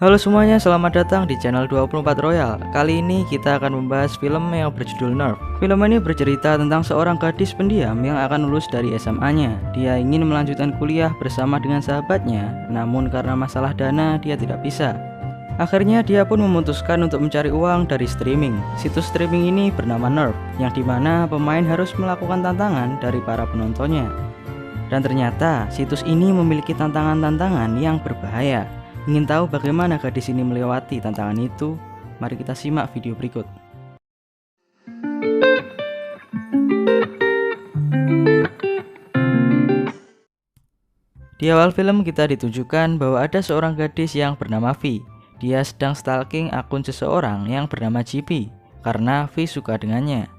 Halo semuanya, selamat datang di channel 24 Royal. Kali ini kita akan membahas film yang berjudul Nerf. Film ini bercerita tentang seorang gadis pendiam yang akan lulus dari SMA-nya. Dia ingin melanjutkan kuliah bersama dengan sahabatnya, namun karena masalah dana dia tidak bisa. Akhirnya dia pun memutuskan untuk mencari uang dari streaming. Situs streaming ini bernama Nerf, yang dimana pemain harus melakukan tantangan dari para penontonnya. Dan ternyata situs ini memiliki tantangan-tantangan yang berbahaya. Ingin tahu bagaimana gadis ini melewati tantangan itu? Mari kita simak video berikut. Di awal film kita ditunjukkan bahwa ada seorang gadis yang bernama V. Dia sedang stalking akun seseorang yang bernama GP karena V suka dengannya.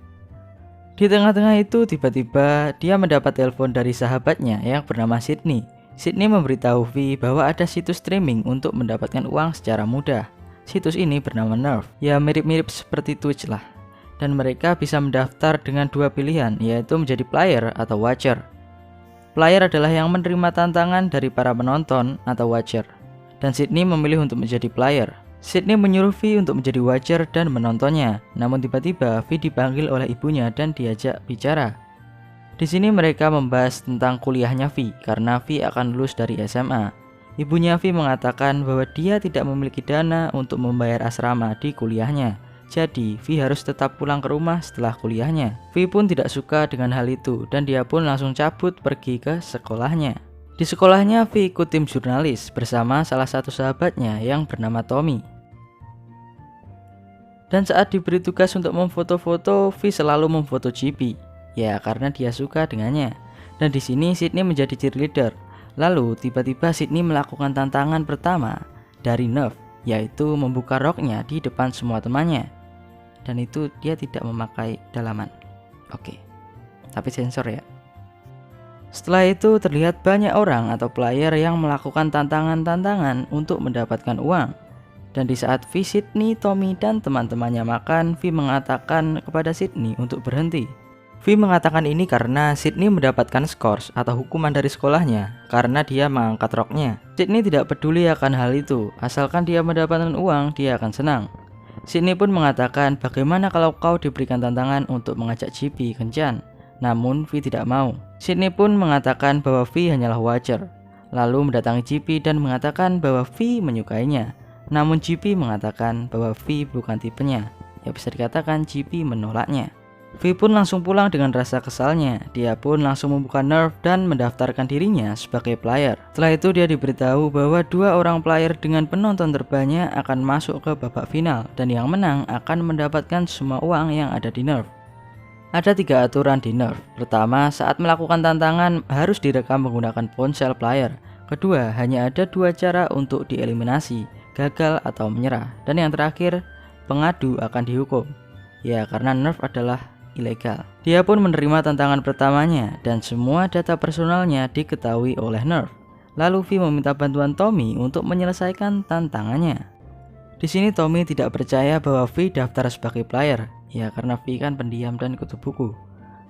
Di tengah-tengah itu tiba-tiba dia mendapat telepon dari sahabatnya yang bernama Sydney. Sydney memberitahu V bahwa ada situs streaming untuk mendapatkan uang secara mudah. Situs ini bernama Nerf, ya mirip-mirip seperti Twitch lah. Dan mereka bisa mendaftar dengan dua pilihan, yaitu menjadi player atau watcher. Player adalah yang menerima tantangan dari para penonton atau watcher. Dan Sydney memilih untuk menjadi player. Sydney menyuruh V untuk menjadi watcher dan menontonnya. Namun tiba-tiba V dipanggil oleh ibunya dan diajak bicara. Di sini mereka membahas tentang kuliahnya V karena V akan lulus dari SMA. Ibunya V mengatakan bahwa dia tidak memiliki dana untuk membayar asrama di kuliahnya. Jadi V harus tetap pulang ke rumah setelah kuliahnya. V pun tidak suka dengan hal itu dan dia pun langsung cabut pergi ke sekolahnya. Di sekolahnya V ikut tim jurnalis bersama salah satu sahabatnya yang bernama Tommy. Dan saat diberi tugas untuk memfoto-foto, V selalu memfoto GP. Ya, karena dia suka dengannya. Dan di sini Sydney menjadi cheerleader. Lalu tiba-tiba Sydney melakukan tantangan pertama dari Nerf, yaitu membuka roknya di depan semua temannya. Dan itu dia tidak memakai dalaman. Oke, tapi sensor ya. Setelah itu terlihat banyak orang atau player yang melakukan tantangan-tantangan untuk mendapatkan uang. Dan di saat V, Sydney, Tommy, dan teman-temannya makan, V mengatakan kepada Sydney untuk berhenti. V mengatakan ini karena Sydney mendapatkan skors atau hukuman dari sekolahnya karena dia mengangkat roknya. Sydney tidak peduli akan hal itu, asalkan dia mendapatkan uang dia akan senang. Sydney pun mengatakan bagaimana kalau kau diberikan tantangan untuk mengajak GP kencan. Namun V tidak mau. Sydney pun mengatakan bahwa V hanyalah watcher. Lalu mendatangi GP dan mengatakan bahwa V menyukainya. Namun GP mengatakan bahwa V bukan tipenya. Ya bisa dikatakan GP menolaknya. V pun langsung pulang dengan rasa kesalnya. Dia pun langsung membuka Nerf dan mendaftarkan dirinya sebagai player. Setelah itu dia diberitahu bahwa dua orang player dengan penonton terbanyak akan masuk ke babak final dan yang menang akan mendapatkan semua uang yang ada di Nerf. Ada 3 aturan di Nerf. Pertama, saat melakukan tantangan harus direkam menggunakan ponsel player. Kedua, hanya ada 2 cara untuk dieliminasi, gagal atau menyerah. Dan yang terakhir, pengadu akan dihukum. Ya, karena Nerf adalah ilegal. Dia pun menerima tantangan pertamanya dan semua data personalnya diketahui oleh Nerf. Lalu V meminta bantuan Tommy untuk menyelesaikan tantangannya. Di sini Tommy tidak percaya bahwa V daftar sebagai player, ya karena V kan pendiam dan kutu buku.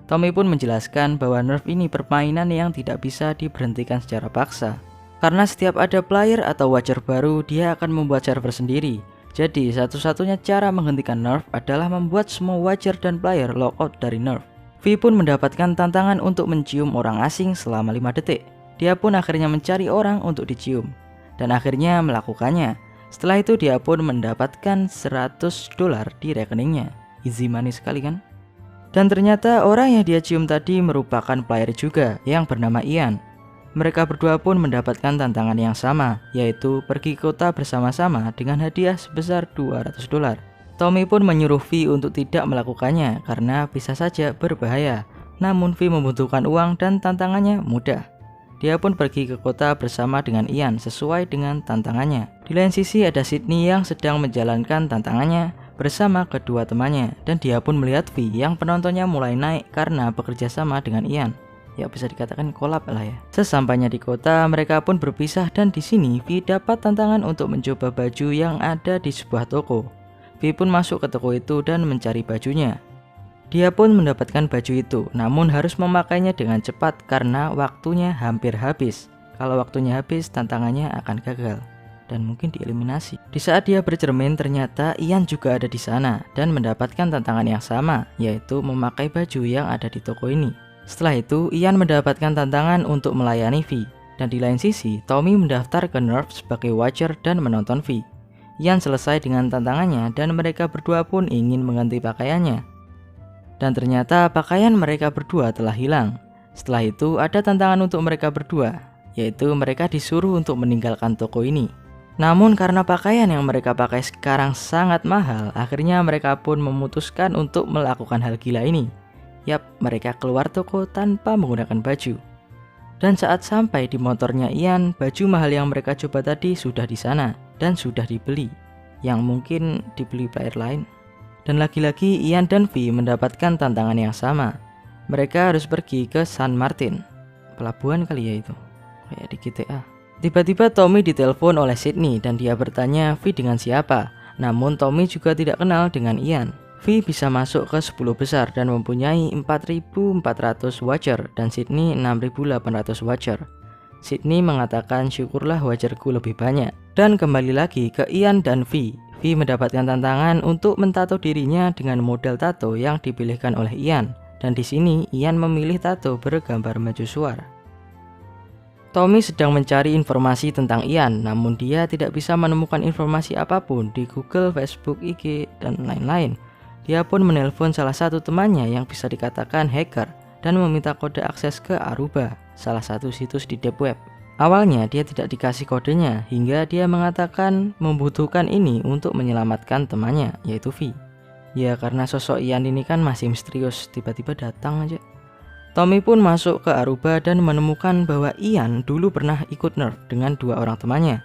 Tommy pun menjelaskan bahwa Nerf ini permainan yang tidak bisa diberhentikan secara paksa. Karena setiap ada player atau watcher baru, dia akan membuat server sendiri. Jadi satu-satunya cara menghentikan Nerf adalah membuat semua watcher dan player logout dari Nerf. V pun mendapatkan tantangan untuk mencium orang asing selama 5 detik. Dia pun akhirnya mencari orang untuk dicium. Dan akhirnya melakukannya. Setelah itu dia pun mendapatkan $100 di rekeningnya. Easy money sekali kan? Dan ternyata orang yang dia cium tadi merupakan player juga yang bernama Ian. Mereka berdua pun mendapatkan tantangan yang sama, yaitu pergi ke kota bersama-sama dengan hadiah sebesar $200. Tommy pun menyuruh V untuk tidak melakukannya karena bisa saja berbahaya. Namun V membutuhkan uang dan tantangannya mudah. Dia pun pergi ke kota bersama dengan Ian sesuai dengan tantangannya. Di lain sisi ada Sydney yang sedang menjalankan tantangannya bersama kedua temannya. Dan dia pun melihat V yang penontonnya mulai naik karena bekerja sama dengan Ian. Ya bisa dikatakan kolab lah ya. Sesampainya di kota, mereka pun berpisah dan di sini V dapat tantangan untuk mencoba baju yang ada di sebuah toko. V pun masuk ke toko itu dan mencari bajunya. Dia pun mendapatkan baju itu, namun harus memakainya dengan cepat karena waktunya hampir habis. Kalau waktunya habis, tantangannya akan gagal. dan mungkin dieliminasi. Di saat dia bercermin, ternyata Ian juga ada di sana dan mendapatkan tantangan yang sama, yaitu memakai baju yang ada di toko ini. Setelah itu, Ian mendapatkan tantangan untuk melayani V. Dan di lain sisi, Tommy mendaftar ke Nerf sebagai watcher dan menonton V. Ian selesai dengan tantangannya dan mereka berdua pun ingin mengganti pakaiannya. Dan ternyata pakaian mereka berdua telah hilang. Setelah itu ada tantangan untuk mereka berdua, yaitu mereka disuruh untuk meninggalkan toko ini. Namun karena pakaian yang mereka pakai sekarang sangat mahal, akhirnya mereka pun memutuskan untuk melakukan hal gila ini. Yap, mereka keluar toko tanpa menggunakan baju. Dan saat sampai di motornya Ian, baju mahal yang mereka coba tadi sudah di sana dan sudah dibeli, yang mungkin dibeli player lain. Dan lagi-lagi Ian dan V mendapatkan tantangan yang sama. Mereka harus pergi ke San Martin, pelabuhan kali ya itu, kayak di GTA. Tiba-tiba Tommy ditelepon oleh Sydney dan dia bertanya V dengan siapa. Namun Tommy juga tidak kenal dengan Ian. V bisa masuk ke 10 besar dan mempunyai 4.400 watcher dan Sydney 6.800 watcher. Sydney mengatakan syukurlah watcherku lebih banyak. Dan kembali lagi ke Ian dan V. V mendapatkan tantangan untuk mentato dirinya dengan model tato yang dipilihkan oleh Ian. Dan di sini Ian memilih tato bergambar mercusuar. Tommy sedang mencari informasi tentang Ian, namun dia tidak bisa menemukan informasi apapun di Google, Facebook, IG, dan lain-lain. Dia pun menelpon salah satu temannya yang bisa dikatakan hacker dan meminta kode akses ke Aruba, salah satu situs di deep web. Awalnya dia tidak dikasih kodenya hingga dia mengatakan membutuhkan ini untuk menyelamatkan temannya, yaitu V. Ya karena sosok Ian ini kan masih misterius, tiba-tiba datang aja. Tommy pun masuk ke Aruba dan menemukan bahwa Ian dulu pernah ikut Nerf dengan 2 orang temannya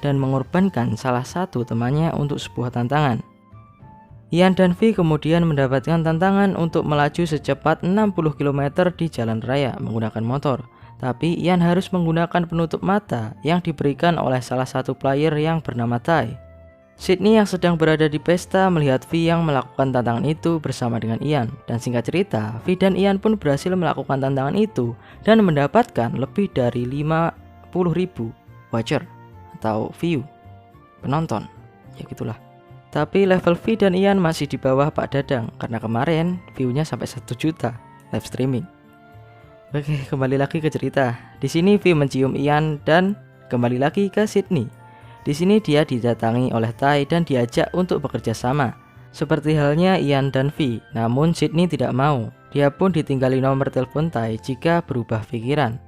dan mengorbankan salah satu temannya untuk sebuah tantangan. Ian dan V kemudian mendapatkan tantangan untuk melaju secepat 60 km di jalan raya menggunakan motor. Tapi Ian harus menggunakan penutup mata yang diberikan oleh salah satu player yang bernama Ty. Sydney yang sedang berada di pesta melihat V yang melakukan tantangan itu bersama dengan Ian. Dan singkat cerita, V dan Ian pun berhasil melakukan tantangan itu dan mendapatkan lebih dari 50.000 watcher atau view, penonton, ya gitulah. Tapi level V dan Ian masih di bawah Pak Dadang karena kemarin view-nya sampai 1 juta live streaming. Oke, kembali lagi ke cerita. Di sini V mencium Ian dan kembali lagi ke Sydney. Di sini dia didatangi oleh Ty dan diajak untuk bekerja sama, seperti halnya Ian dan V. Namun Sydney tidak mau. Dia pun ditinggali nomor telepon Ty jika berubah pikiran.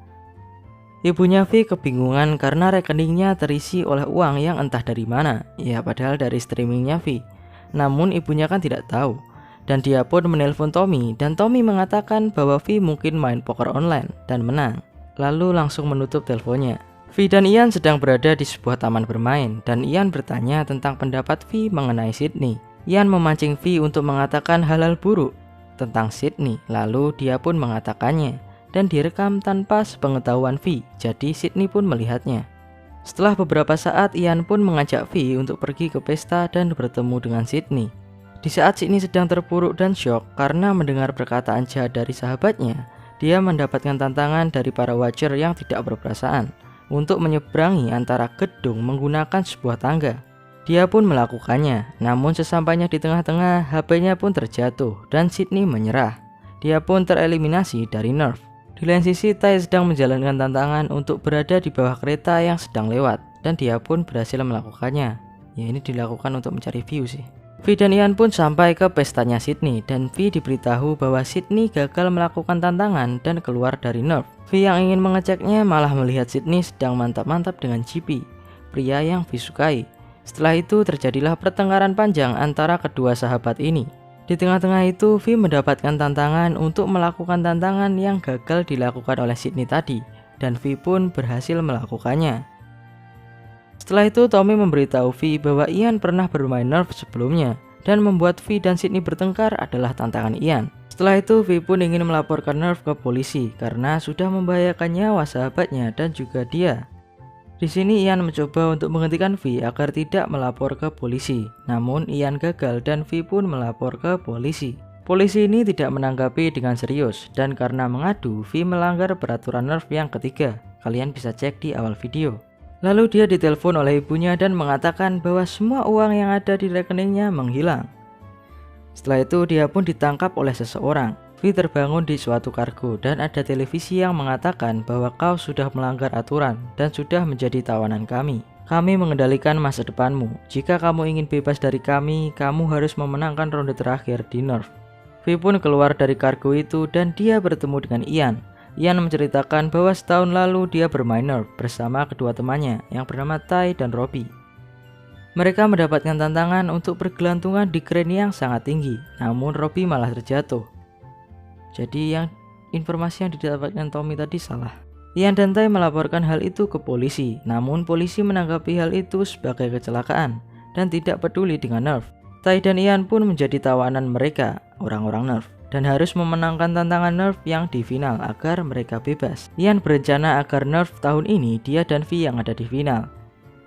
Ibunya V kebingungan karena rekeningnya terisi oleh uang yang entah dari mana. Ya padahal dari streamingnya V. Namun ibunya kan tidak tahu. Dan dia pun menelpon Tommy dan Tommy mengatakan bahwa V mungkin main poker online dan menang. Lalu langsung menutup teleponnya. V dan Ian sedang berada di sebuah taman bermain dan Ian bertanya tentang pendapat V mengenai Sydney. Ian memancing V untuk mengatakan hal-hal buruk tentang Sydney, lalu dia pun mengatakannya dan direkam tanpa sepengetahuan V, jadi Sydney pun melihatnya. Setelah beberapa saat Ian pun mengajak V untuk pergi ke pesta dan bertemu dengan Sydney. Di saat Sydney sedang terpuruk dan syok karena mendengar perkataan jahat dari sahabatnya, dia mendapatkan tantangan dari para watcher yang tidak berperasaan untuk menyeberangi antara gedung menggunakan sebuah tangga. Dia pun melakukannya, namun sesampainya di tengah-tengah, HP-nya pun terjatuh dan Sydney menyerah. Dia pun tereliminasi dari Nerf. Di lain sisi, Ty sedang menjalankan tantangan untuk berada di bawah kereta yang sedang lewat dan dia pun berhasil melakukannya. Ya ini dilakukan untuk mencari view sih. V dan Ian pun sampai ke pestanya Sydney dan V diberitahu bahwa Sydney gagal melakukan tantangan dan keluar dari Nerf. V yang ingin mengeceknya malah melihat Sydney sedang mantap-mantap dengan JP, pria yang V sukai. Setelah itu terjadilah pertengkaran panjang antara kedua sahabat ini. Di tengah-tengah itu V mendapatkan tantangan untuk melakukan tantangan yang gagal dilakukan oleh Sydney tadi dan V pun berhasil melakukannya. Setelah itu Tommy memberitahu V bahwa Ian pernah bermain Nerf sebelumnya dan membuat V dan Sydney bertengkar adalah tantangan Ian. Setelah itu V pun ingin melaporkan Nerf ke polisi karena sudah membahayakan nyawa sahabatnya dan juga dia. Di sini Ian mencoba untuk menghentikan V agar tidak melapor ke polisi. Namun Ian gagal dan V pun melapor ke polisi. Polisi ini tidak menanggapi dengan serius dan karena mengadu, V melanggar peraturan Nerf yang ketiga. Kalian bisa cek di awal video. Lalu dia ditelepon oleh ibunya dan mengatakan bahwa semua uang yang ada di rekeningnya menghilang. Setelah itu dia pun ditangkap oleh seseorang. V terbangun di suatu kargo dan ada televisi yang mengatakan bahwa kau sudah melanggar aturan dan sudah menjadi tawanan kami. Kami mengendalikan masa depanmu. Jika kamu ingin bebas dari kami, kamu harus memenangkan ronde terakhir di Nerf. V pun keluar dari kargo itu dan dia bertemu dengan Ian. Ian menceritakan bahwa setahun lalu dia bermain Nerf bersama kedua temannya yang bernama Ty dan Robbie. Mereka mendapatkan tantangan untuk bergelantungan di crane yang sangat tinggi, namun Robbie malah terjatuh. Jadi informasi yang didapatkan Tommy tadi salah. Ian dan Ty melaporkan hal itu ke polisi, namun polisi menanggapi hal itu sebagai kecelakaan dan tidak peduli dengan Nerf. Ty dan Ian pun menjadi tawanan mereka, orang-orang Nerf, dan harus memenangkan tantangan Nerf yang di final agar mereka bebas. Ian berencana agar Nerf tahun ini dia dan V yang ada di final,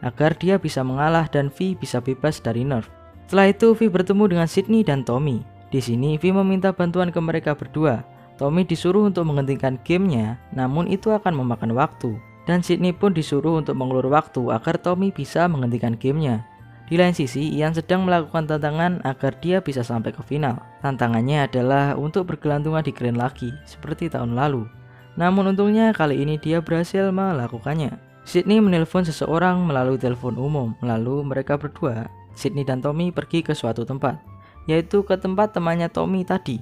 agar dia bisa mengalah dan V bisa bebas dari Nerf. Setelah itu V bertemu dengan Sydney dan Tommy. Di sini V meminta bantuan ke mereka berdua. Tommy disuruh untuk menghentikan gamenya, namun itu akan memakan waktu. Dan Sydney pun disuruh untuk mengulur waktu agar Tommy bisa menghentikan gamenya. Di lain sisi, Ian sedang melakukan tantangan agar dia bisa sampai ke final. Tantangannya adalah untuk bergelantungan di crane lagi, seperti tahun lalu. Namun untungnya kali ini dia berhasil melakukannya. Sydney menelpon seseorang melalui telepon umum, lalu mereka berdua, Sydney dan Tommy, pergi ke suatu tempat, yaitu ke tempat temannya Tommy tadi,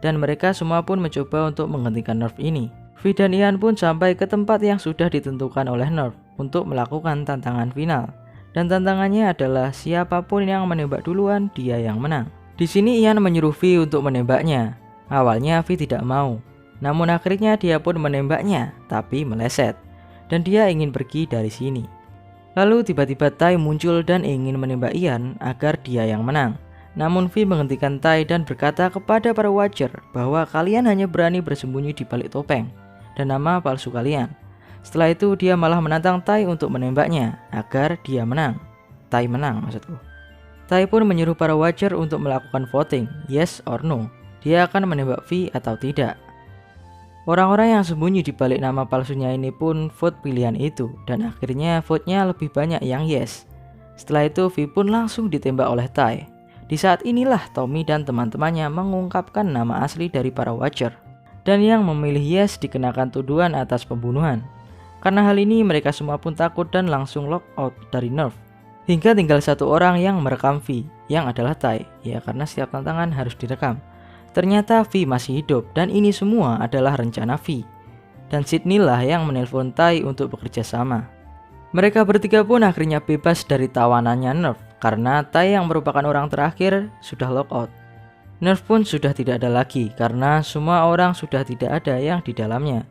dan mereka semua pun mencoba untuk menghentikan Nerf ini. V dan Ian pun sampai ke tempat yang sudah ditentukan oleh Nerf untuk melakukan tantangan final, dan tantangannya adalah siapapun yang menembak duluan dia yang menang. Di sini Ian menyuruh V untuk menembaknya. Awalnya V tidak mau, namun akhirnya dia pun menembaknya, tapi meleset, dan dia ingin pergi dari sini. Lalu tiba-tiba Ty muncul dan ingin menembak Ian agar dia yang menang. Namun V menghentikan Ty dan berkata kepada para watcher bahwa kalian hanya berani bersembunyi di balik topeng dan nama palsu kalian. Setelah itu dia malah menantang Ty untuk menembaknya agar dia menang. Ty menang maksudku. Ty pun menyuruh para watcher untuk melakukan voting, yes or no. Dia akan menembak V atau tidak. Orang-orang yang sembunyi di balik nama palsunya ini pun vote pilihan itu, dan akhirnya vote-nya lebih banyak yang yes. Setelah itu V pun langsung ditembak oleh Ty. Di saat inilah Tommy dan teman-temannya mengungkapkan nama asli dari para watcher, dan yang memilih yes dikenakan tuduhan atas pembunuhan. Karena hal ini mereka semua pun takut dan langsung lock out dari Nerf. Hingga tinggal satu orang yang merekam V, yang adalah Ty, ya karena setiap tantangan harus direkam. Ternyata V masih hidup dan ini semua adalah rencana V. Dan Sydney lah yang menelpon Ty untuk bekerja sama. Mereka bertiga pun akhirnya bebas dari tawanannya Nerf karena Ty yang merupakan orang terakhir sudah lockout. Nerf pun sudah tidak ada lagi karena semua orang sudah tidak ada yang di dalamnya.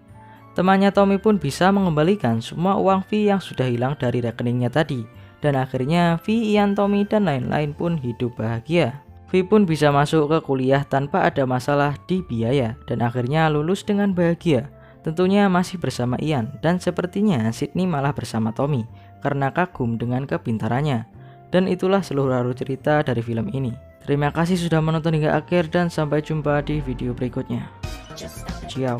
Temannya Tommy pun bisa mengembalikan semua uang V yang sudah hilang dari rekeningnya tadi. Dan akhirnya V, Ian, Tommy, dan lain-lain pun hidup bahagia. V pun bisa masuk ke kuliah tanpa ada masalah di biaya dan akhirnya lulus dengan bahagia. Tentunya masih bersama Ian dan sepertinya Sydney malah bersama Tommy karena kagum dengan kepintarannya. Dan itulah seluruh alur cerita dari film ini. Terima kasih sudah menonton hingga akhir dan sampai jumpa di video berikutnya. Ciao.